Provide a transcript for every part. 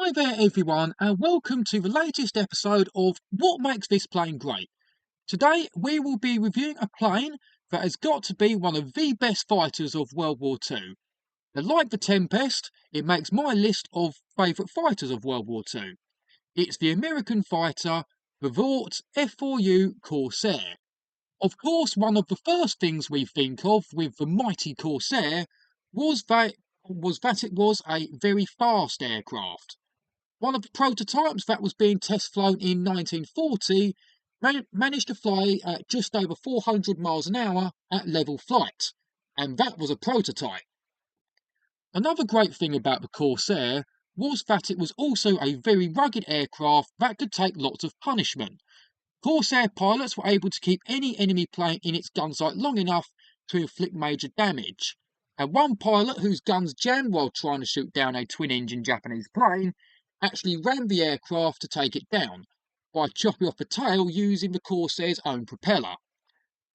Hi there everyone and welcome to the latest episode of What Makes This Plane Great. Today we will be reviewing a plane that has got to be one of the best fighters of World War II. And like the Tempest, it makes my list of favourite fighters of World War II. It's the American fighter, the Vought F4U Corsair. Of course, one of the first things we think of with the mighty Corsair was that it was a very fast aircraft. One of the prototypes that was being test flown in 1940 managed to fly at just over 400 miles an hour at level flight, and that was a prototype. Another great thing about the Corsair was that it was also a very rugged aircraft that could take lots of punishment. Corsair pilots were able to keep any enemy plane in its gun sight long enough to inflict major damage. And one pilot whose guns jammed while trying to shoot down a twin-engine Japanese plane actually rammed the aircraft to take it down by chopping off the tail using the Corsair's own propeller.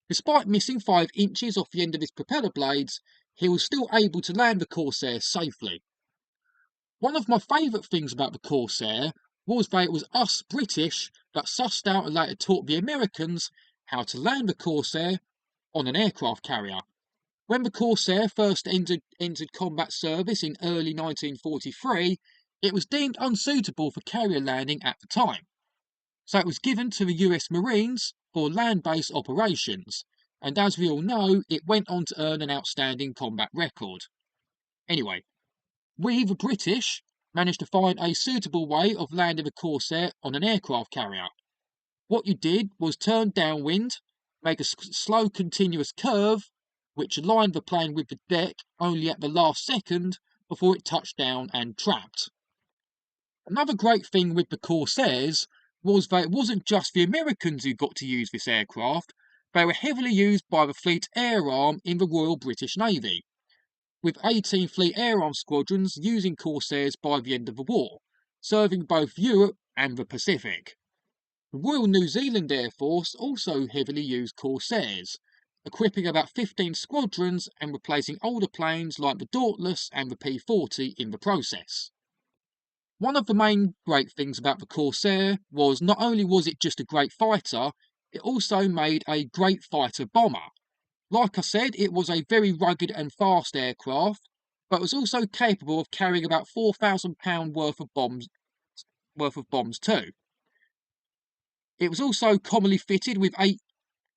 Despite missing 5 inches off the end of his propeller blades, he was still able to land the Corsair safely. One of my favourite things about the Corsair was that it was us British that sussed out and later taught the Americans how to land the Corsair on an aircraft carrier. When the Corsair first entered combat service in early 1943, it was deemed unsuitable for carrier landing at the time, so it was given to the US Marines for land-based operations, and as we all know, it went on to earn an outstanding combat record. Anyway, we, the British, managed to find a suitable way of landing the Corsair on an aircraft carrier. What you did was turn downwind, make a slow continuous curve, which aligned the plane with the deck only at the last second before it touched down and trapped. Another great thing with the Corsairs was that it wasn't just the Americans who got to use this aircraft, they were heavily used by the Fleet Air Arm in the Royal British Navy, with 18 Fleet Air Arm squadrons using Corsairs by the end of the war, serving both Europe and the Pacific. The Royal New Zealand Air Force also heavily used Corsairs, equipping about 15 squadrons and replacing older planes like the Dauntless and the P-40 in the process. One of the main great things about the Corsair was not only was it just a great fighter, it also made a great fighter bomber. Like I said, it was a very rugged and fast aircraft, but was also capable of carrying about 4,000 pounds worth of bombs too. It was also commonly fitted with eight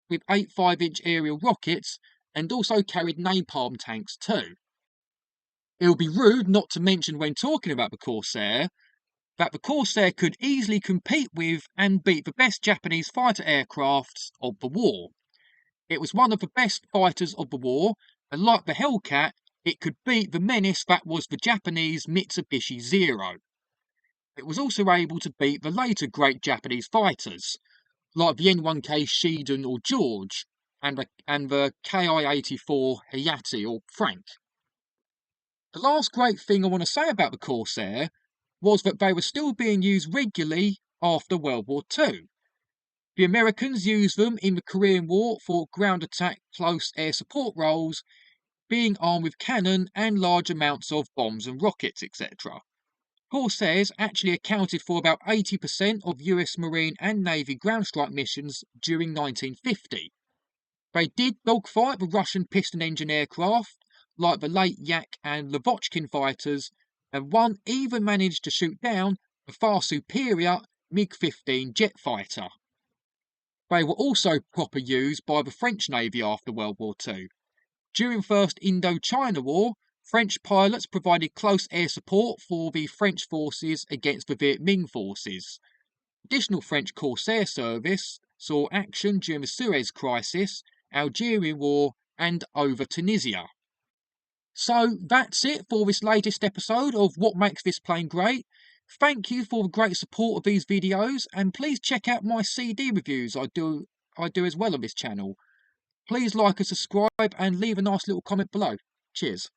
5-inch aerial rockets and also carried napalm tanks too. It would be rude not to mention when talking about the Corsair that the Corsair could easily compete with and beat the best Japanese fighter aircrafts of the war. It was one of the best fighters of the war, and like the Hellcat, it could beat the menace that was the Japanese Mitsubishi Zero. It was also able to beat the later great Japanese fighters, like the N1K Shiden or George, and the Ki-84 Hayate or Frank. The last great thing I want to say about the Corsair was that they were still being used regularly after World War II. The Americans used them in the Korean War for ground attack close air support roles, being armed with cannon and large amounts of bombs and rockets, etc. Corsairs actually accounted for about 80% of US Marine and Navy ground strike missions during 1950. They did dogfight the Russian piston engine aircraft, like the late Yak and Lavochkin fighters, and one even managed to shoot down the far superior MiG-15 jet fighter. They were also proper used by the French Navy after World War II. During the First Indochina War, French pilots provided close air support for the French forces against the Viet Minh forces. Additional French Corsair service saw action during the Suez Crisis, Algerian War, and over Tunisia. So that's it for this latest episode of What Makes This Plane Great. Thank you for the great support of these videos, and please check out my CD reviews I do as well on this channel. Please like and subscribe and leave a nice little comment below. Cheers.